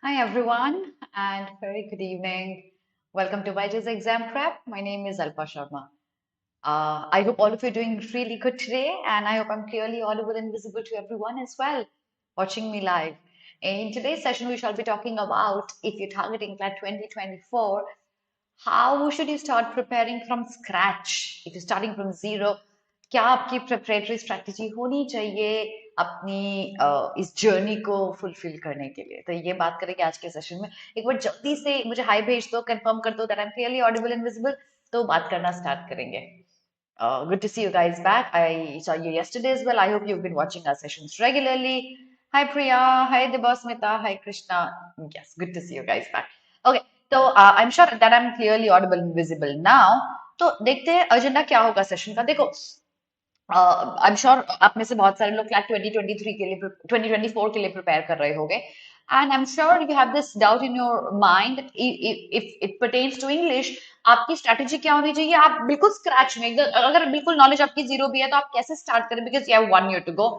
Hi everyone and very good evening. Welcome to BYJU'S Exam Prep. My name is Alpa Sharma. I hope all of you are doing really good today and I hope I'm clearly audible and visible to everyone as well watching me live. In today's session, we shall be talking about if you're targeting CLAT 2024, how should you start preparing from scratch? If you're starting from zero, क्या आपकी preparatory strategy होनी चाहिए अपनी इस journey को fulfil करने के लिए? तो ये बात करेंगे आज के सेशन में. एक बार जल्दी से मुझे हाई भेज दो, कंफर्म कर दो that I'm clearly audible and visible. तो बात करना स्टार्ट करेंगे. Good to see you guys back. I saw you yesterday as well. I hope you've been watching our sessions regularly. Hi Priya, hi Debasmita, hi Krishna. Yes, good to see you guys back. Okay, so I'm sure that I'm clearly audible and visible now. तो देखते हैं agenda क्या होगा session का. देखो, आई am sure आप में से बहुत सारे लोग क्लैट 2023 के लिए 2024 के लिए प्रिपेयर कर रहे होंगे and I am sure you have this doubt in your mind if it pertains to English. आपकी स्ट्रैटेजी क्या होनी चाहिए? आप बिल्कुल स्क्रैच में अगर बिल्कुल नॉलेज आपकी जीरो भी है तो आप कैसे स्टार्ट करें? Because you have 1 year to go.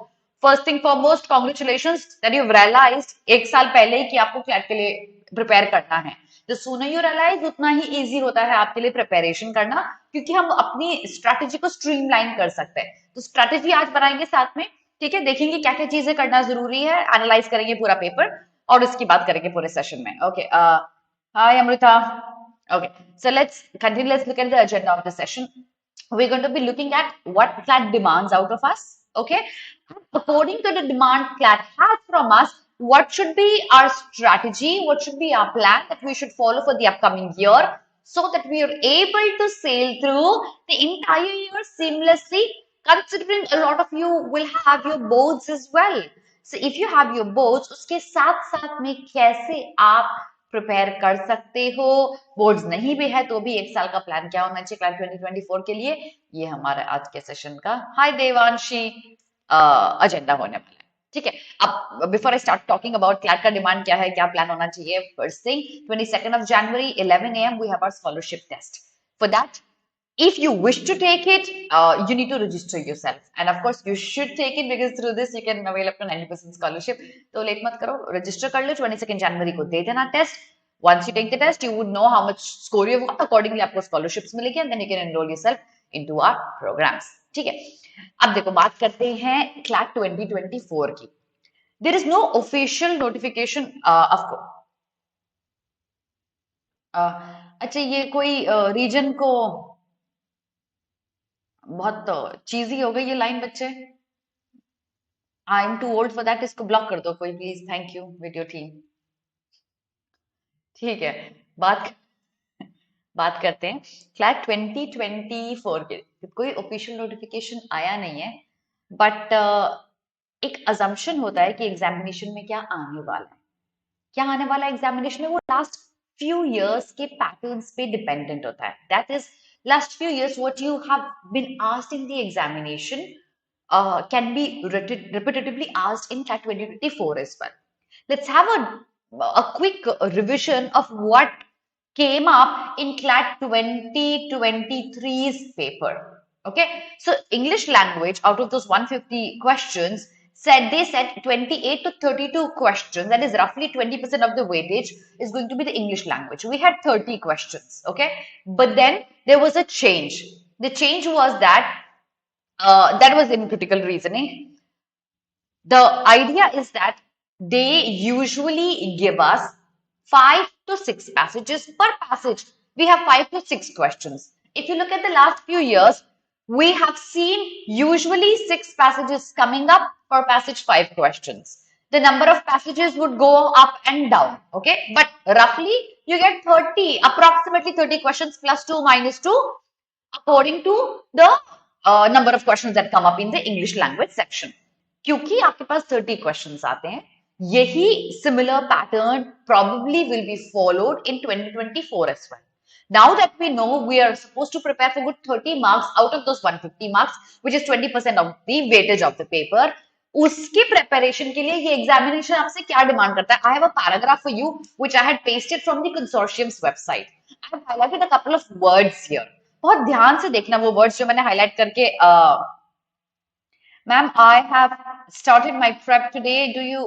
First thing foremost, congratulations that you have realised एक साल पहले ही कि आपको क्लैट के लिए प्रिपेयर करना है. तो सूनर यू रियलाइज उतना ही इजी होता है आपके लिए प्रिपरेशन करना, क्योंकि हम अपनी स्ट्रैटेजी को स्ट्रीमलाइन कर सकते हैं. तो स्ट्रैटेजी आज बनाएंगे साथ में, ठीक है? देखेंगे क्या क्या चीजें करना जरूरी है, एनालाइज करेंगे पूरा पेपर और उसकी बात करेंगे पूरे सेशन में. Okay, hi Amrita. Okay, so let's continue. Let's look at the agenda of the session. We're going to be looking at what CLAT demands out of us. Okay, according to the demand CLAT has from us, what should be our strategy, what should be our plan that we should follow for the upcoming year, so that we are able to sail through the entire year seamlessly, considering a lot of you will have your boards as well. So if you have your boards, उसके साथ साथ में कैसे आप prepare कर सकते हो? Boards नहीं भी है तो भी एक साल का प्लान क्या होना चाहिए क्लास 2024 के लिए, ये हमारा आज के सेशन का हाय देवांशी एजेंडा होने वाला है. ठीक है, अब before I start talking about CLAT का डिमांड क्या है, क्या प्लान होना चाहिए, first thing 22nd of January 11 AM we have our scholarship test. For that, if you wish to take it, you need to register yourself, and of course you should take it because through this you can avail up to 90% scholarship. तो late मत करो, register कर लो. 22nd January को दे देना test. Once you take the test, you would know how much score you've got. Accordingly आपको scholarships मिलेगी and then you can enroll yourself into our programs. ठीक है, अब देखो बात करते हैं CLAT 2024 की. There is no official notification of अच्छा, ये कोई रीजन को बहुत चीजी हो गई ये लाइन बच्चे. I am too old for that. इसको ब्लॉक कर दो कोई please. Thank you with your team. ठीक है, बात बात करते हैं क्लैट 2024 के. कोई ऑफिशियल नोटिफिकेशन आया नहीं है, बट एक अजम्पशन होता है कि एग्जामिनेशन में क्या आने वाला है. क्या आने वाला एग्जामिनेशन में वो लास्ट फ्यू इयर्स के पैटर्न्स पे डिपेंडेंट होता है. That is last few years what you have been asked in the examination can be repetitively asked in CLAT 2024 as well. Let's have a quick revision of what came up in CLAT 2023's paper. Okay, so English language, out of those 150 questions, they said 28 to 32 questions, that is roughly 20% of the weightage, is going to be the English language. We had 30 questions. Okay, but then there was a change. The change was that was in critical reasoning. The idea is that they usually give us 5 to 6 passages. Per passage, we have 5 to 6 questions. If you look at the last few years, we have seen usually 6 passages coming up, per passage 5 questions. The number of passages would go up and down, okay? But roughly, you get 30, approximately 30 questions plus 2 minus 2, according to the number of questions that come up in the English language section. क्योंकि आपके पास 30 questions आते हैं, यही similar pattern probably will be followed in 2024 as well. Now that we know we are supposed to prepare for good 30 marks out of those 150 marks, which is 20% of the weightage of the paper, उसके preparation के लिए ये examination आपसे क्या demand करता है? I have a paragraph for you which I had pasted from the consortium's website. I have highlighted a couple of words here. बहुत ध्यान से देखना वो वर्ड्स जो मैंने हाईलाइट करके. Ma'am, I have started my prep today. Do you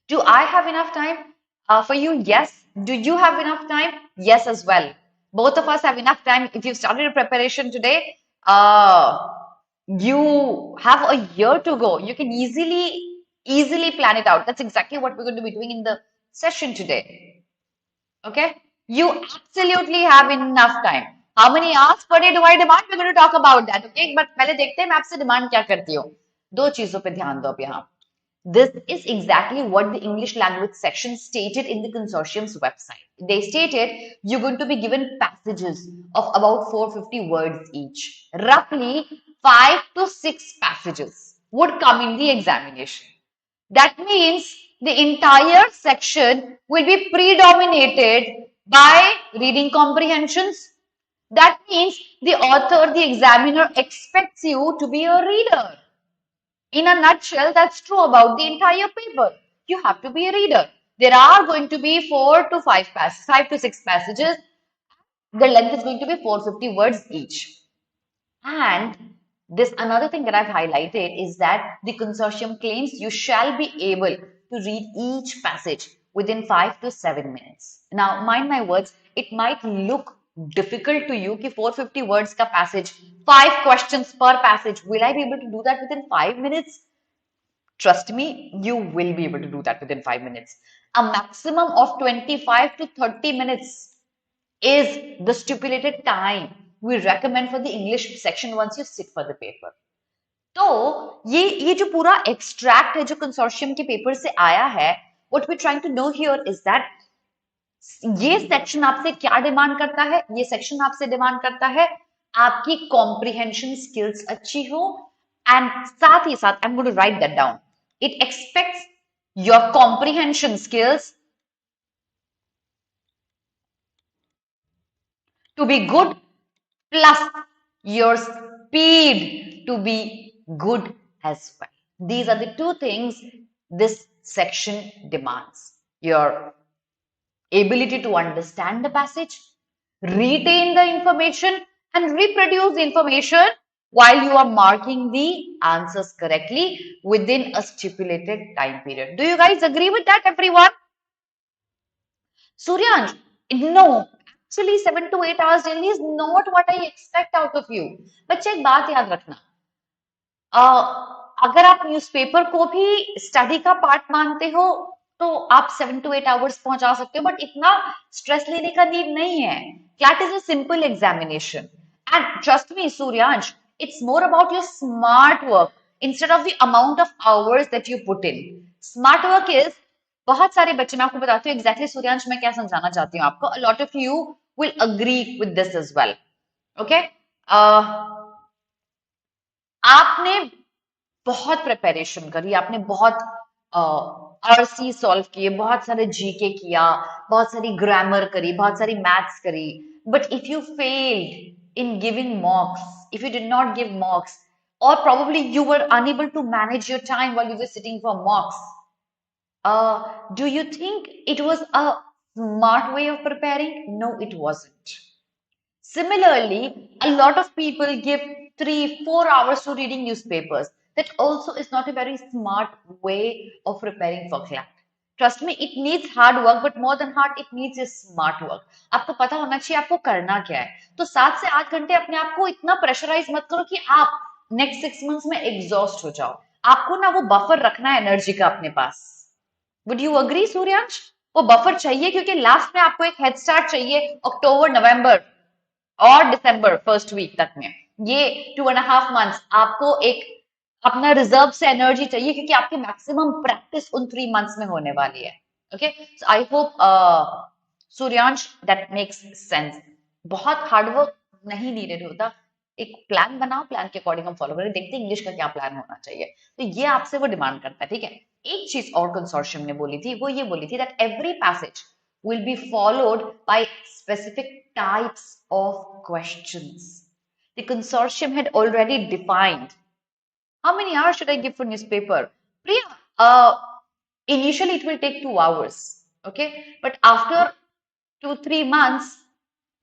Do I have enough time? For you, yes. Do you have enough time? Yes, as well. Both of us have enough time. If you've started a preparation today, you have a year to go. You can easily plan it out. That's exactly what we're going to be doing in the session today. Okay? You absolutely have enough time. How many hours per day do I demand? We're going to talk about that. Okay? But पहले देखते हैं मैं आपसे demand क्या करती हूँ. दो चीजों पे ध्यान दो अब यहाँ. This is exactly what the English language section stated in the consortium's website. They stated you're going to be given passages of about 450 words each. Roughly 5 to 6 passages would come in the examination. That means the entire section will be predominated by reading comprehensions. That means the author, the examiner expects you to be a reader. In a nutshell, that's true about the entire paper. You have to be a reader. There are going to be 5 to 6 passages. The length is going to be 450 words each. And this another thing that I've highlighted is that the consortium claims you shall be able to read each passage within 5 to 7 minutes. Now, mind my words, it might look difficult to you कि 450 words का passage, 5 questions per passage. Will I be able to do that within 5 minutes? Trust me, you will be able to do that within 5 minutes. A maximum of 25 to 30 minutes is the stipulated time we recommend for the English section once you sit for the paper. तो ये जो पूरा extract है जो consortium के paper से आया है, what we're trying to know here is that ये section आपसे क्या demand करता है? ये section आपसे demand करता है आपकी comprehension skills अच्छी हो and साथ ही साथ I'm going to write that down. It expects your comprehension skills to be good plus your speed to be good as well. These are the two things this section demands. Your ability to understand the passage, retain the information, and reproduce the information while you are marking the answers correctly within a stipulated time period. Do you guys agree with that, everyone? Suryansh, no. Actually, 7 to 8 hours daily is not what I expect out of you. बच्चे एक बात याद रखना अगर आप newspaper को भी study का पार्ट मानते हो तो आप 7 to 8 आवर्स पहुंचा सकते हो बट इतना स्ट्रेस लेने का नीड नहीं है CLAT is a simple examination and trust me Suryansh it's more about your smart work instead of the amount of hours that you put in smart work is बहुत सारे बच्चे मैं आपको बताती हूँ एग्जैक्टली सूर्यांश मैं क्या समझाना चाहती हूँ आपको a lot of you will agree with this as well okay आपने बहुत प्रिपरेशन करी आपने बहुत आरसी सॉल्व किए बहुत सारे जीके किया बहुत सारी ग्रामर करी बहुत सारी मैथ्स करी but if you failed in giving मॉक्स if you did not give मॉक्स or probably you were unable to manage your time while you were sitting for mocks do you think it was a smart way of preparing? No, it wasn't. Similarly, a lot of people give 3-4 hours to reading newspapers. That also is not a very smart way of preparing for CLAT. Trust me, it needs hard work, but more than hard, it needs a smart work. आपको पता होना चाहिए आपको करना क्या है. तो 7 से 8 घंटे अपने आप को इतना प्रेशराइज मत करो कि आप नेक्स्ट 6 मंथ्स में एग्जॉस्ट हो जाओ. आपको ना वो बफर रखना है एनर्जी का अपने पास. Would you agree, Suryansh? वो बफर चाहिए क्योंकि लास्ट में आपको एक हेड स्टार्ट चाहिए अक्टूबर नवंबर और दिसंबर फर्स्ट वीक तक में ये 2.5 months आपको एक अपना रिजर्व से एनर्जी चाहिए क्योंकि आपकी मैक्सिमम प्रैक्टिस उन 3 months में होने वाली है okay so I hope Suryansh that makes sense बहुत हार्डवर्क नहीं नीडेड होता एक प्लान बनाओ प्लान के अकॉर्डिंग हम फॉलो करें देखते हैं इंग्लिश का क्या प्लान होना चाहिए तो ये आपसे वो डिमांड करता है ठीक है एक चीज और कंसोर्शियम ने बोली थी वो ये बोली थी that every passage will be followed by specific types of questions. The consortium had already defined how many hours should I give for newspaper? Priya, initially it will take 2 hours, okay? But after 2-3 months,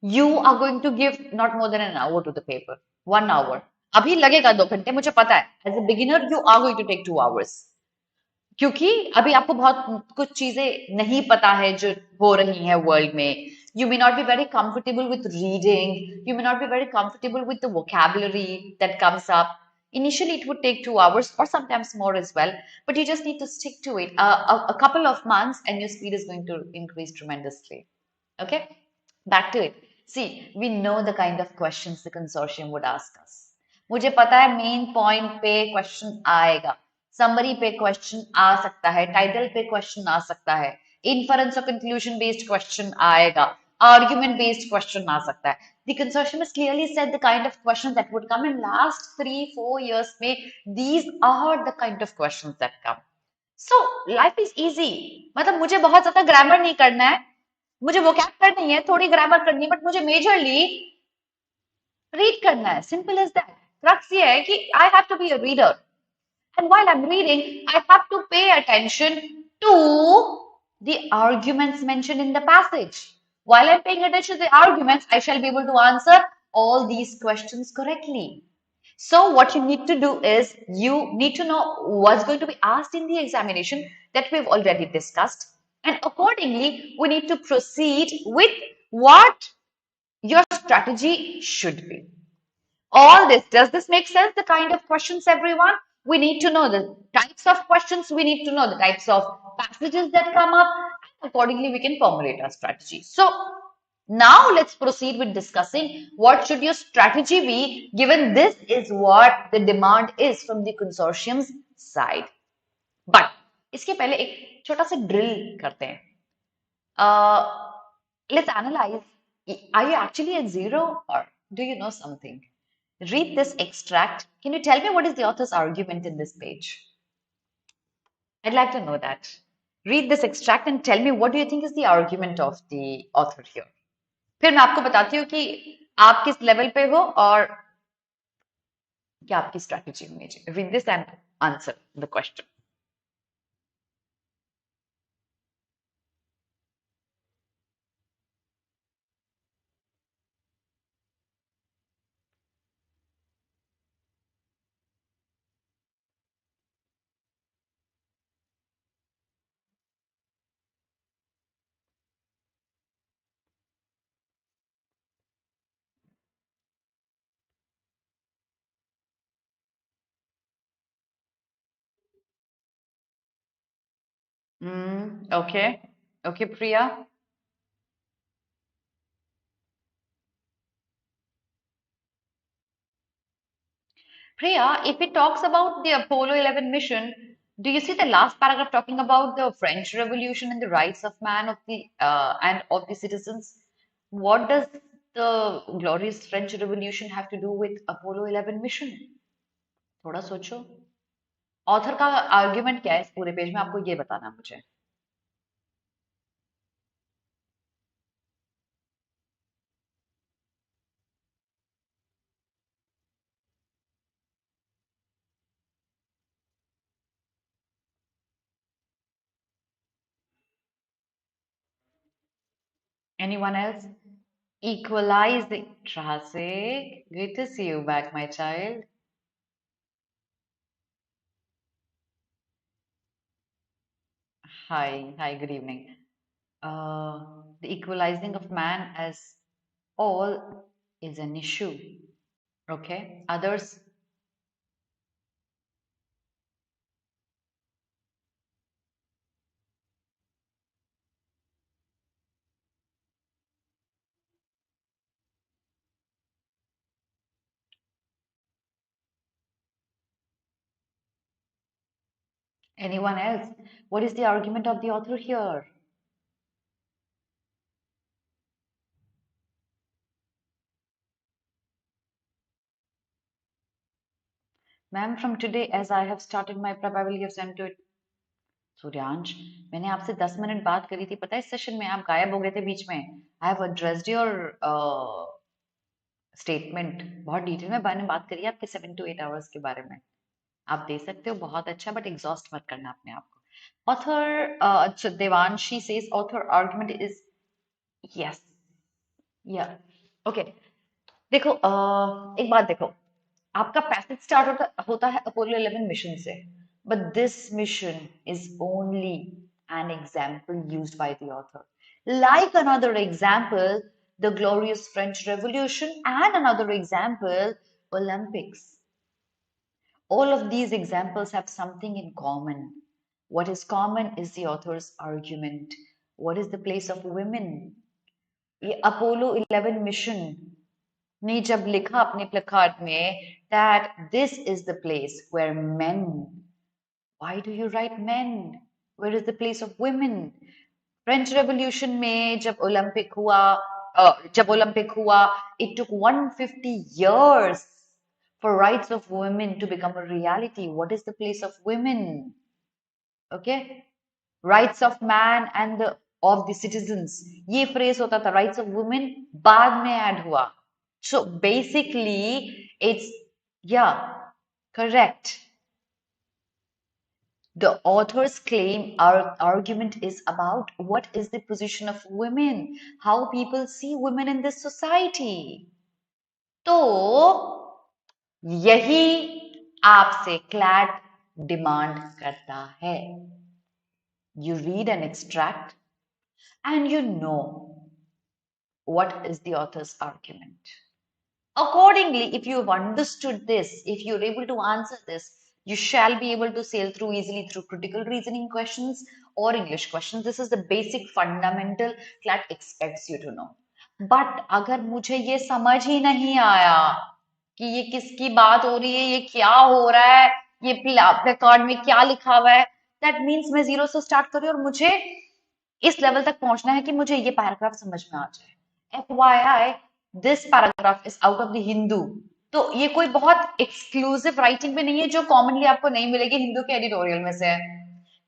you are going to give not more than an hour to the paper. 1 hour. अभी लगेगा 2 घंटे मुझे पता है. As a beginner, you are going to take 2 hours. क्योंकि अभी आपको बहुत कुछ चीजें नहीं पता है जो हो रही हैं वर्ल्ड में. You may not be very comfortable with reading. You may not be very comfortable with the vocabulary that comes up. Initially, it would take 2 hours or sometimes more as well, but you just need to stick to it a couple of months and your speed is going to increase tremendously. Okay, back to it. See, we know the kind of questions the consortium would ask us. मुझे पता है main point पे question आएगा, summary पे question आ सकता है, title पे question आ सकता है, इन्फरेंस और कंक्लूजन बेस्ड क्वेश्चन आएगा, आर्ग्यूमेंट बेस्ड क्वेश्चन आ सकता है. The consortium has clearly said the kind of questions that would come in last 3-4 years में. These are the kind of questions that come. So life is easy. मतलब मुझे बहुत ज्यादा grammar नहीं करना है, मुझे वो क्या करनी है, थोड़ी ग्रामर करनी है, बट मुझे मेजरली रीड करना है. Simple is that. क्रक्स ये है कि I have to be a reader and while I'm reading I have to pay attention to the arguments mentioned in the passage. While I'm paying attention to the arguments, I shall be able to answer all these questions correctly. So what you need to do is you need to know what's going to be asked in the examination that we've already discussed, and accordingly we need to proceed with what your strategy should be. All this, does this make sense? The kind of questions, everyone? We need to know the types of questions, we need to know the types of passages that come up, and accordingly we can formulate our strategy. So now let's proceed with discussing what should your strategy be, given this is what the demand is from the consortium's side. But इसके पहले एक छोटा सा drill करते हैं. Let's analyze. Are you actually at zero or do you know something? Read this extract. Can you tell me what is the author's argument in this page? I'd like to know that. Read this extract and tell me what do you think is the argument of the author here. फिर मैं आपको बताती हूँ कि आप किस level पे हो और क्या आपकी स्ट्रैटेजी होनी चाहिए. Read this and answer the question. Okay. Okay, Priya. Priya, if it talks about the Apollo 11 mission, do you see the last paragraph talking about the French Revolution and the rights of man of the and of the citizens? What does the glorious French Revolution have to do with Apollo 11 mission? थोड़ा सोचो. Author का argument क्या है इस पूरे page में, आपको ये बताना है मुझे. Anyone else? Equalizing traffic. Good to see you back, my child. Hi, good evening. The equalizing of man as all is an issue. Okay, others? Anyone else? What is the argument of the author here? Ma'am, from today, as I have started my prep, I will give sent to it. Suryansh, मैंने आपसे 10 minute बात करी थी, पता है इस session में आप गायब हो गए थे बीच में. I have addressed your statement, बहुत डिटेल में मैंने बात करी है आपके 7 to 8 आवर्स के बारे में. आप दे सकते हो, बहुत अच्छा, बट एग्जॉस्ट मत करना अपने आप को. ऑथर अच्छा, Devanshi says author argument is yes या ओके. देखो एक बात देखो, आपका पैसेज स्टार्ट होता है अपोलो 11 मिशन से. But this mission is only an example used by the author. Like another example, the glorious French Revolution, and another example, Olympics. All of these examples have something in common. What is common is the author's argument. What is the place of women? ये Apollo 11 mission ने जब लिखा अपने placard में that this is the place where men, why do you write men, where is the place of women? French revolution में जब Olympic हुआ it took 150 years for rights of women to become a reality. What is the place of women? Okay, rights of man end of the citizens, ये phrase होता था rights of women बाद में add हुआ. So basically it's या correct. The author's claim our argument is about what is the position of women, how people see women in this society. तो यही आपसे क्लैट डिमांड करता है. You read an extract and you know what is the author's argument. Accordingly, if you have understood this, if you're able to answer this, you shall be able to sail through easily through critical reasoning questions or English questions. This is the basic fundamental CLAT expects you to know. But अगर मुझे ये समझ ही नहीं आया कि ये किसकी बात हो रही है, ये क्या हो रहा है, ये प्लेकार्ड में क्या लिखा हुआ है, दैट मीन्स मैं जीरो से स्टार्ट कर रही हूँ और मुझे इस लेवल तक पहुंचना है कि मुझे ये पैराग्राफ समझ में आ जाए. FYI, this paragraph is out of the Hindu. तो ये कोई बहुत एक्सक्लूसिव राइटिंग में नहीं है जो कॉमनली आपको नहीं मिलेगी हिंदू के एडिटोरियल में से.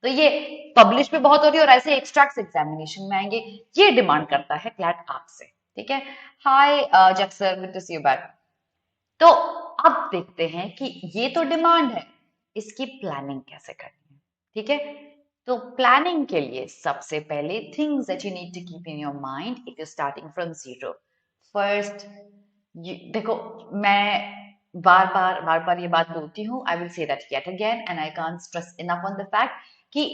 तो ये पब्लिश भी बहुत हो रही है और ऐसे एक्सट्रैक्ट्स एग्जामिनेशन में आएंगे. ये डिमांड करता है क्लैट आपसे. ठीक है. Hi Jack sir, good to see you back. तो अब देखते हैं कि ये तो डिमांड है, इसकी प्लानिंग कैसे करनी है. ठीक है. तो प्लानिंग के लिए सबसे पहले things that you need to keep in your mind if you starting from zero. First, देखो मैं बार बार ये बात बोलती हूँ. I will say that yet again and I can't stress enough on the fact कि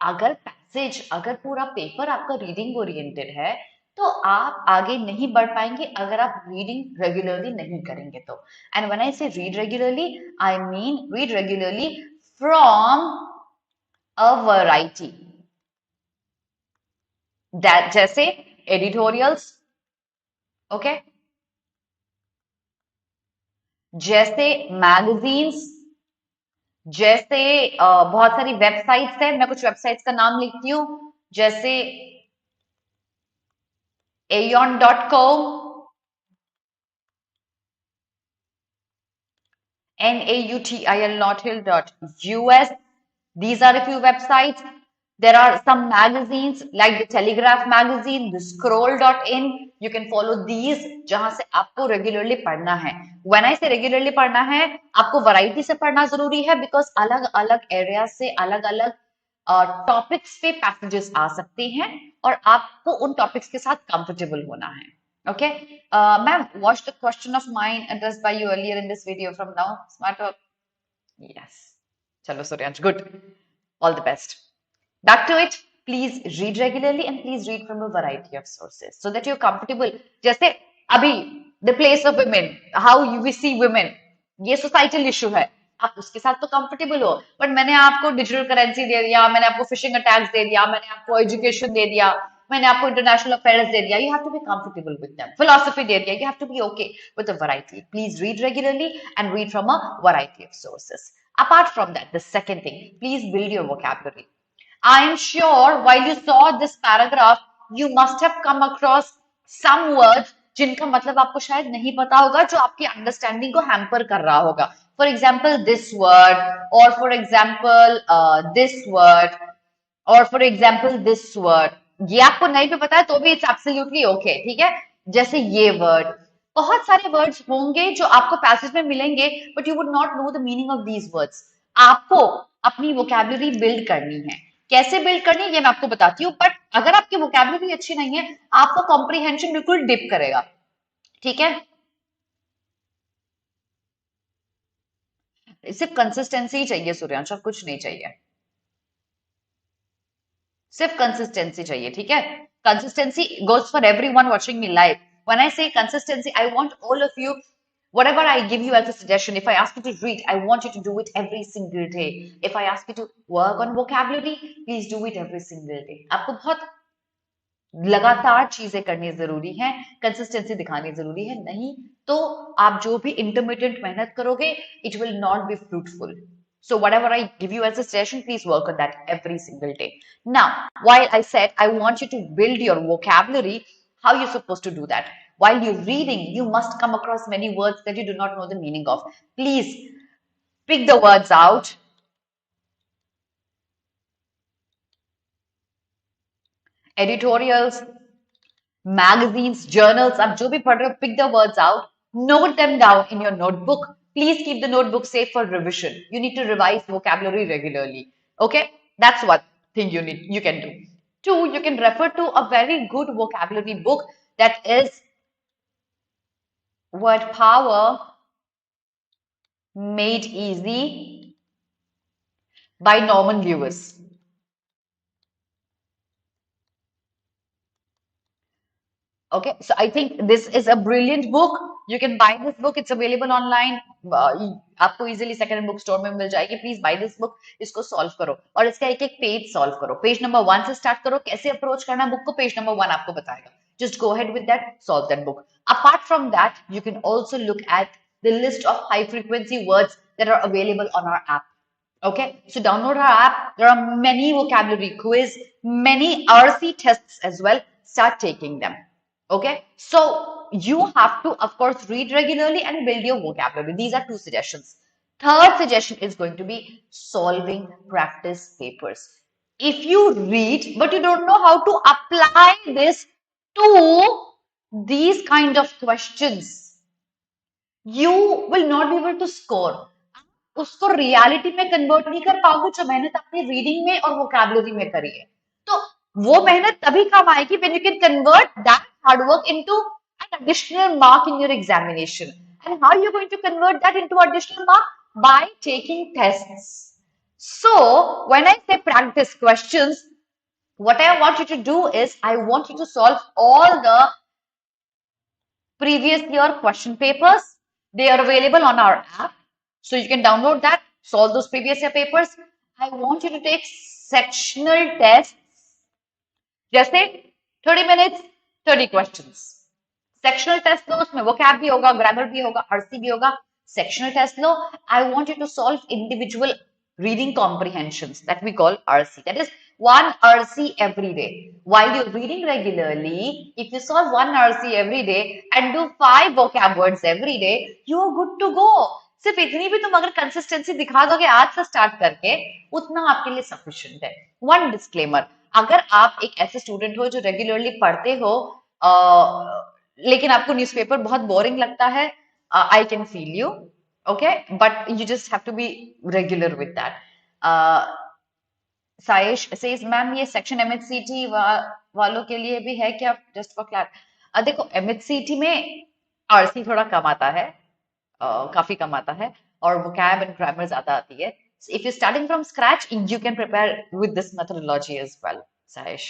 अगर पैसेज, अगर पूरा पेपर आपका रीडिंग ओरिएंटेड है तो आप आगे नहीं बढ़ पाएंगे अगर आप रीडिंग रेगुलरली नहीं करेंगे तो. एंड व्हेन आई से read regularly, I mean read regularly from a variety. That जैसे एडिटोरियल्स, ओके, जैसे मैगजीन्स, जैसे बहुत सारी वेबसाइट्स है. मैं कुछ वेबसाइट्स का नाम लिखती हूँ, जैसे aeon.com, nautil.us. These are a few websites. There are some magazines like the Telegraph magazine, the scroll.in. You can follow these जहां से आपको रेगुलरली पढ़ना है. When I say रेगुलरली पढ़ना है, आपको वैरायटी से पढ़ना जरूरी है बिकॉज अलग अलग एरिया से अलग अलग टॉपिक्स पे पैसेजेस आ सकते हैं और आपको उन टॉपिक्स के साथ कंफर्टेबल होना है. Okay, ma'am, watch the question of mine addressed by you earlier in this video from now. Smart work. Yes. Chalo, Suryansh, good. All the best. Back to it. Please read regularly and please read from a variety of sources so that you're comfortable. जैसे अभी the place of women, how we see women, ये societal issue है. आप उसके साथ तो comfortable हो. But मैंने आपको डिजिटल करेंसी दे दिया, मैंने आपको फिशिंग अटैक्स दे दिया, मैंने आपको एजुकेशन दे दिया, मैंने आपको इंटरनेशनल अफेयर्स दे दिया. You have to be comfortable with them. Philosophy दे दिया, you have to be okay with a variety. Please read regularly and read from a variety of sources. Apart from that, the second thing, please build your vocabulary. I am sure while you saw this paragraph, you must have come across some words जिनका मतलब आपको शायद नहीं पता होगा, जो आपकी understanding को हैम्पर कर रहा होगा. फॉर एग्जाम्पल दिस वर्ड, और फॉर एग्जाम्पल दिस वर्ड, और फॉर एग्जाम्पल दिस वर्ड. ये आपको नहीं भी पता है तो भी इट्स एब्सोल्युटली ओके. ठीक है. जैसे ये वर्ड, बहुत सारे वर्ड्स होंगे जो आपको पैसेज में मिलेंगे but you would not know the meaning of these words. आपको अपनी वोकैबुलरी बिल्ड करनी है. कैसे बिल्ड करनी है ये मैं आपको बताती हूँ. बट अगर आपकी वोकैबुलरी अच्छी नहीं है, आपका कॉम्प्रीहेंशन बिल्कुल डिप करेगा. ठीक है. सिर्फ कंसिस्टेंसी ही चाहिए सूर्यांश, और कुछ नहीं चाहिए, सिर्फ कंसिस्टेंसी चाहिए, ठीक है? Consistency goes for everyone watching me live. When I say consistency, I want all of you, whatever I give you as a suggestion, if I ask you to read, I want you to do it every single day. If I ask you to work on vocabulary, please do it every single day. आपको बहुत लगातार चीजें करनी जरूरी है, consistency दिखानी जरूरी है, नहीं तो आप जो भी इंटरमीडिएट मेहनत करोगे, it will not be fruitful. So whatever I give you as a suggestion, please work on that every single day. Now, while I said I want you to build your vocabulary, how you're supposed to do that? While you're reading, you must come across many words that you do not know the meaning of. Please pick the words out. Editorials, magazines, journals, आप जो भी पढ़ रहे हो, pick the words out, note them down in your notebook. Please keep the notebook safe for revision. You need to revise vocabulary regularly. Okay, that's one thing you can do. Two, you can refer to a very good vocabulary book, that is Word Power Made Easy by Norman Lewis. Okay, so I think this is a brilliant book. You can buy this book. It's available online. आपको easily second hand book store में मिल जाएगी. Please buy this book. इसको solve करो और इसका एक एक page solve करो. पेज नंबर 1 से start करो. कैसे अप्रोच करना बुक को, पेज नंबर 1 आपको बताएगा. Just go ahead with that. Solve that book. Apart from that, you can also look at the list of high frequency words that are available on our app. Okay, so download our app. There are many vocabulary quiz, many RC tests as well. Start taking them. Okay, so you have to, of course, read regularly and build your vocabulary. These are two suggestions. Third suggestion is going to be solving practice papers. If you read but you don't know how to apply this to these kind of questions, you will not be able to score. उसको reality में convert नहीं कर पाओगे जो मेहनत आपने reading में और वोकैबुलरी में करी है. तो वो मेहनत तभी काम आएगी when you can convert that hard work into an additional mark in your examination. And how are you going to convert that into additional mark? By taking tests. So when I say practice questions, what I want you to do is I want you to solve all the previous year question papers. They are available on our app. So you can download that, solve those previous year papers. I want you to take sectional tests. जैसे 30 minutes, 30 questions. Sectional test लो, उसमें vocab भी होगा, grammar भी होगा, RC भी होगा. Sectional test low. I want you to solve individual reading comprehensions that we call RC. That is one RC every day. While you're reading regularly, if you solve one RC every day and do 5 vocab words every day, you are good to go. सिर्फ इतनी भी तुम अगर consistency दिखा दोगे आज से start करके, उतना आपके लिए सफिशिएंट है. वन डिस्क्लेमर, अगर आप एक ऐसे स्टूडेंट हो जो रेगुलरली पढ़ते हो लेकिन आपको न्यूज़पेपर बहुत बोरिंग लगता है, I can feel you. Okay, but you just have to be regular with that. Saish says ma'am ये सेक्शन एमएचसीटी वालों के लिए भी है क्या, जस्ट फॉर क्लैट? देखो एमएचसीटी में आरसी थोड़ा कम आता है, काफी कम आता है, और vocab and grammar ज्यादा आती है. So if you're starting from scratch, you can prepare with this methodology as well, Sayesh.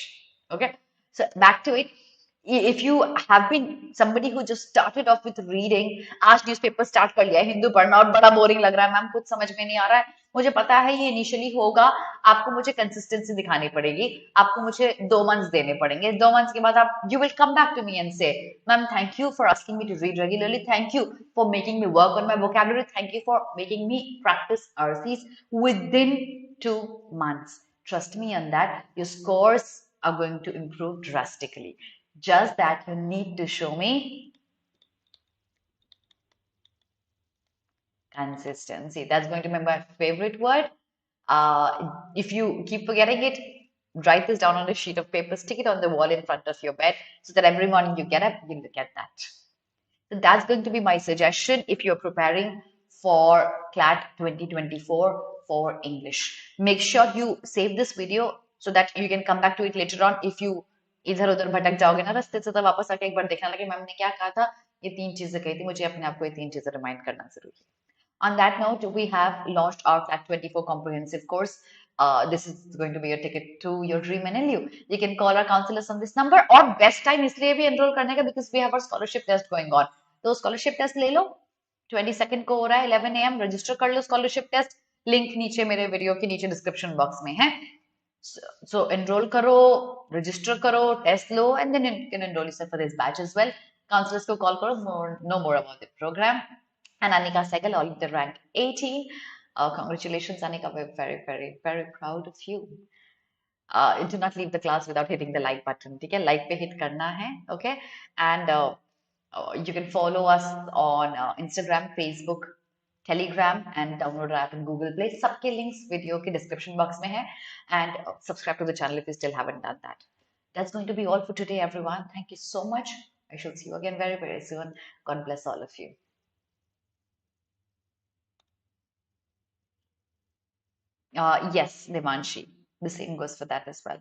Okay, so back to it. If you have been somebody who just started off with reading, आज newspaper start कर लिया है, हिंदू पढ़ना और बड़ा boring लग रहा है, मैम कुछ समझ में नहीं आ रहा है, मुझे पता है ये इनिशियली होगा, आपको मुझे कंसिस्टेंसी दिखानी पड़ेगी, आपको मुझे 2 मंथ्स देने पड़ेंगे. 2 मंथ्स के बाद आप you will come back to me and say ma'am thank you for asking me to read regularly, thank you for making me work on my vocabulary, thank you for making me practise RCs within 2 months. Trust me on that, your scores are going to improve drastically. Just that you need to show me consistency. That's going to be my favorite word. If you keep forgetting it, write this down on a sheet of paper, stick it on the wall in front of your bed so that every morning you get up, you look at that. So that's going to be my suggestion if you're preparing for CLAT 2024 for English. Make sure you save this video so that you can come back to it later on. If you इधर उधर भटक जाओगे ना रास्ते से, तो वापस आके एक बार देखना लगे मैम ने क्या कहा था, ये 3 चीजें कही थी, मुझे अपने आप को ये 3 चीजें रिमाइंड करना जरूरी है. On that note, we have launched our CLAT 24 comprehensive course. This is going to be a ticket to your dream NLU. You can call our counselors on this number, or best time इसलिए भी enroll करने का because we have our scholarship test going on. तो scholarship test ले लो, 22nd को हो रहा है 11 AM, register कर लो scholarship test. Link नीचे मेरे वीडियो के नीचे description box में है. So enroll karo, register karo, test low, and then you can enroll yourself for this batch as well. Counselors को call karo, know more about the program. And Anika Sehgal, all of the rank 18. Congratulations, Anika. We're very, very, very proud of you. Do not leave the class without hitting the like button. Okay, like पे hit करना है. Okay, and you can follow us on Instagram, Facebook, Telegram, and download our app in Google Play. सबके links video के description box में है. And subscribe to the channel if you still haven't done that. That's going to be all for today, everyone. Thank you so much. I shall see you again very, very soon. God bless all of you. Yes, Devanshi. The same goes for that as well.